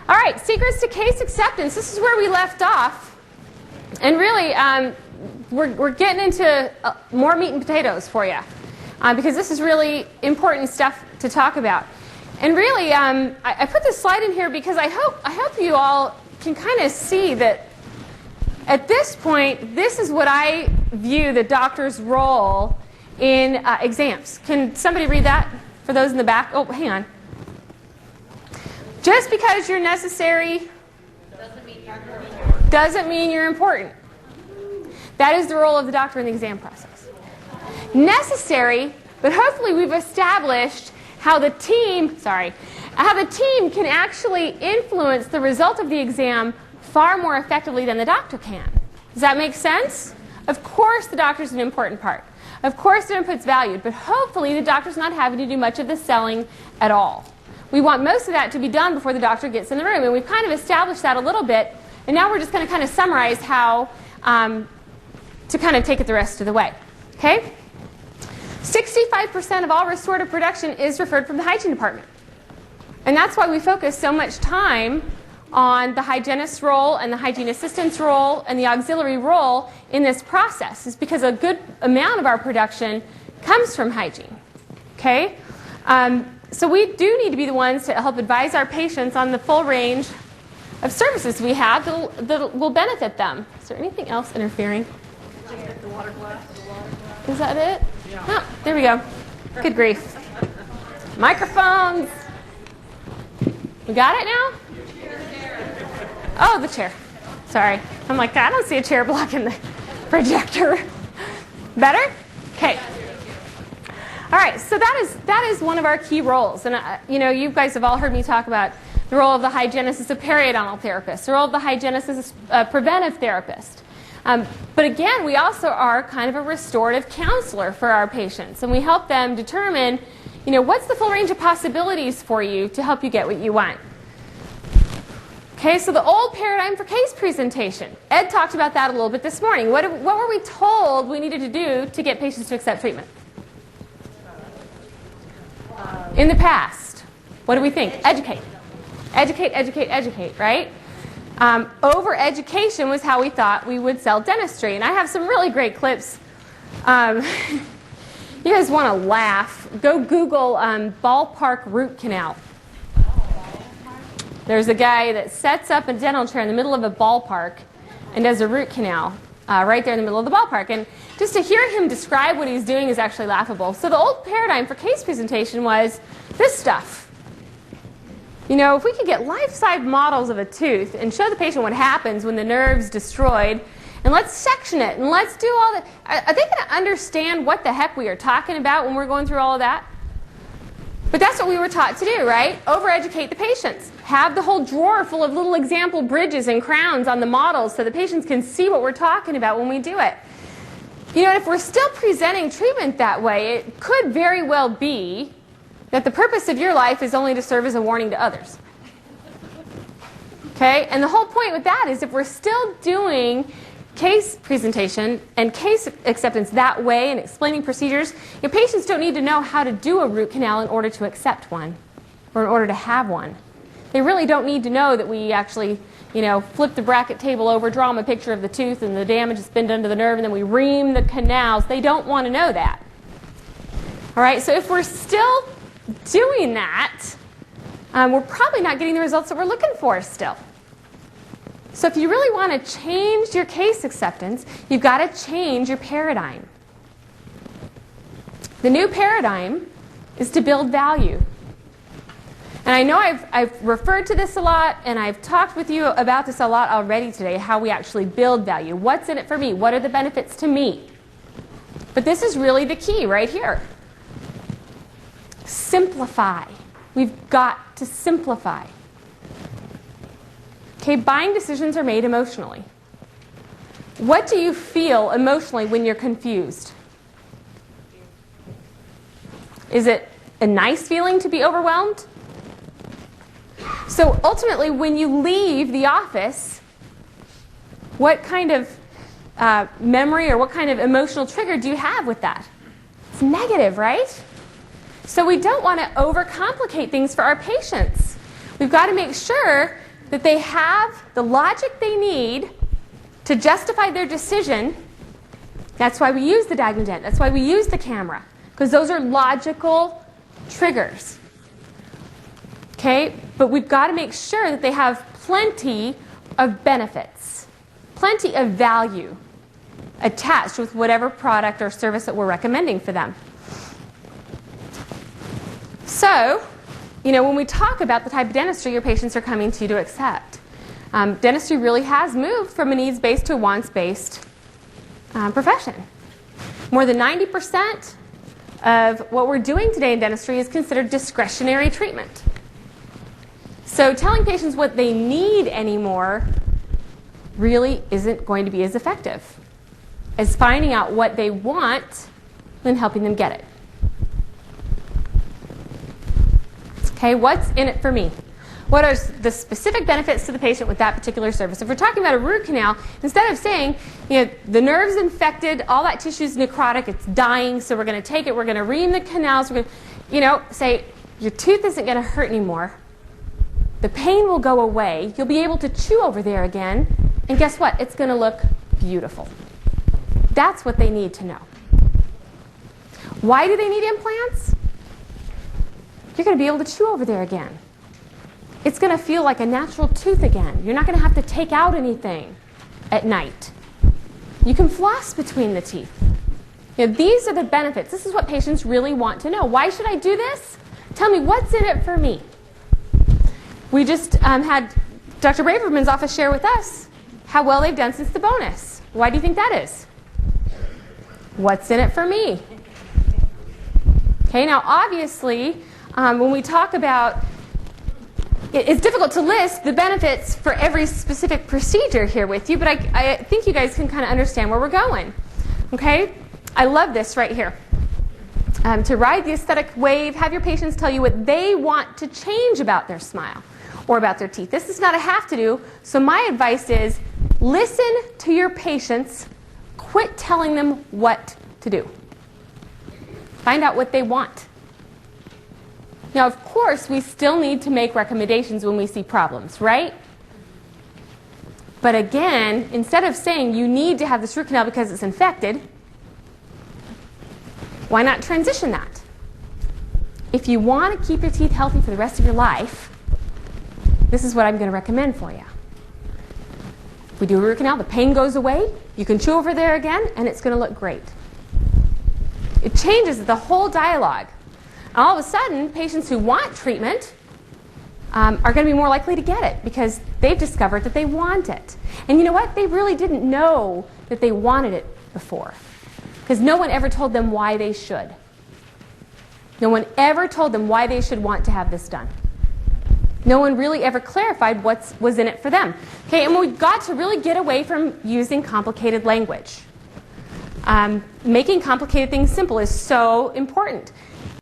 All right, secrets to case acceptance. This is where we left off. And really, we're getting into more meat and potatoes for you. Because this is really important stuff to talk about. And really, I put this slide in here because I hope you all can kind of see that at this point, this is what I view the doctor's role in exams. Can somebody read that for those in the back? Oh, hang on. Just because you're necessary doesn't mean you're important. That is the role of the doctor in the exam process. Necessary, but hopefully we've established how the team can actually influence the result of the exam far more effectively than the doctor can. Does that make sense? Of course the doctor's an important part. Of course their input's valued, but hopefully the doctor's not having to do much of the selling at all. We want most of that to be done before the doctor gets in the room, and we've kind of established that a little bit, and now we're just going to kind of summarize how to kind of take it the rest of the way. Okay? 65% of all restorative production is referred from the hygiene department. And that's why we focus so much time on the hygienist's role and the hygiene assistant's role and the auxiliary role in this process. It's because a good amount of our production comes from hygiene. Okay? So we do need to be the ones to help advise our patients on the full range of services we have that will benefit them. Is there anything else interfering? The water glass. Is that it? Yeah. Oh, there we go. Good grief. Microphones. We got it now? Oh, the chair. Sorry. I'm like, I don't see a chair blocking the projector. Better? Okay. All right, so that is one of our key roles. And, you guys have all heard me talk about the role of the hygienist as a periodontal therapist, the role of the hygienist as a preventive therapist. But again, we also are kind of a restorative counselor for our patients. And we help them determine, what's the full range of possibilities for you to help you get what you want. Okay, so the old paradigm for case presentation. Ed talked about that a little bit this morning. What were we told we needed to do to get patients to accept treatment? In the past, what do we think? Educate. Educate, educate, educate, right? Over-education was how we thought we would sell dentistry. And I have some really great clips. You guys want to laugh. Go Google ballpark root canal. There's a guy that sets up a dental chair in the middle of a ballpark and does a root canal right there in the middle of the ballpark. And just to hear him describe what he's doing is actually laughable. So the old paradigm for case presentation was this stuff. If we could get life-size models of a tooth and show the patient what happens when the nerve's destroyed, and let's section it, and let's do all that. Are they going to understand what the heck we are talking about when we're going through all of that? But that's what we were taught to do, right? Over-educate the patients. Have the whole drawer full of little example bridges and crowns on the models so the patients can see what we're talking about when we do it. If we're still presenting treatment that way, it could very well be that the purpose of your life is only to serve as a warning to others. Okay? And the whole point with that is if we're still doing case presentation and case acceptance that way and explaining procedures, your patients don't need to know how to do a root canal in order to accept one or in order to have one. They really don't need to know that we actually, flip the bracket table over, draw them a picture of the tooth and the damage that's been done to the nerve, and then we ream the canals. They don't want to know that. All right? So if we're still doing that, we're probably not getting the results that we're looking for still. So if you really want to change your case acceptance, you've got to change your paradigm. The new paradigm is to build value. And I know I've referred to this a lot, and I've talked with you about this a lot already today, how we actually build value. What's in it for me? What are the benefits to me? But this is really the key right here. Simplify. We've got to simplify. Okay, buying decisions are made emotionally. What do you feel emotionally when you're confused? Is it a nice feeling to be overwhelmed? So ultimately, when you leave the office, what kind of memory or what kind of emotional trigger do you have with that? It's negative, right? So we don't want to overcomplicate things for our patients. We've got to make sure that they have the logic they need to justify their decision. That's why we use the diagonal dent. That's why we use the camera, because those are logical triggers. Okay? But we've got to make sure that they have plenty of benefits, plenty of value attached with whatever product or service that we're recommending for them. So, when we talk about the type of dentistry your patients are coming to you to accept, dentistry really has moved from a needs-based to a wants-based profession. More than 90% of what we're doing today in dentistry is considered discretionary treatment. So telling patients what they need anymore really isn't going to be as effective as finding out what they want and helping them get it. Okay, what's in it for me? What are the specific benefits to the patient with that particular service? If we're talking about a root canal, instead of saying, the nerve's infected, all that tissue's necrotic, it's dying, so we're going to take it, we're going to ream the canals, we're going to, say, your tooth isn't going to hurt anymore. The pain will go away. You'll be able to chew over there again, and guess what? It's going to look beautiful. That's what they need to know. Why do they need implants? You're going to be able to chew over there again. It's going to feel like a natural tooth again. You're not going to have to take out anything at night. You can floss between the teeth. These are the benefits. This is what patients really want to know. Why should I do this? Tell me, what's in it for me? We just had Dr. Braverman's office share with us how well they've done since the bonus. Why do you think that is? What's in it for me? Okay, now obviously, when we talk about, it's difficult to list the benefits for every specific procedure here with you, but I think you guys can kind of understand where we're going. Okay? I love this right here. To ride the aesthetic wave, have your patients tell you what they want to change about their smile or about their teeth. This is not a have to do, so my advice is listen to your patients, quit telling them what to do. Find out what they want. Now, of course, we still need to make recommendations when we see problems, right? But again, instead of saying you need to have this root canal because it's infected, why not transition that? If you want to keep your teeth healthy for the rest of your life, this is what I'm going to recommend for you. If we do a root canal, the pain goes away, you can chew over there again, and it's going to look great. It changes the whole dialogue. All of a sudden, patients who want treatment are going to be more likely to get it because they've discovered that they want it. And you know what? They really didn't know that they wanted it before because no one ever told them why they should. No one ever told them why they should want to have this done. No one really ever clarified what was in it for them. Okay, and we've got to really get away from using complicated language. Making complicated things simple is so important.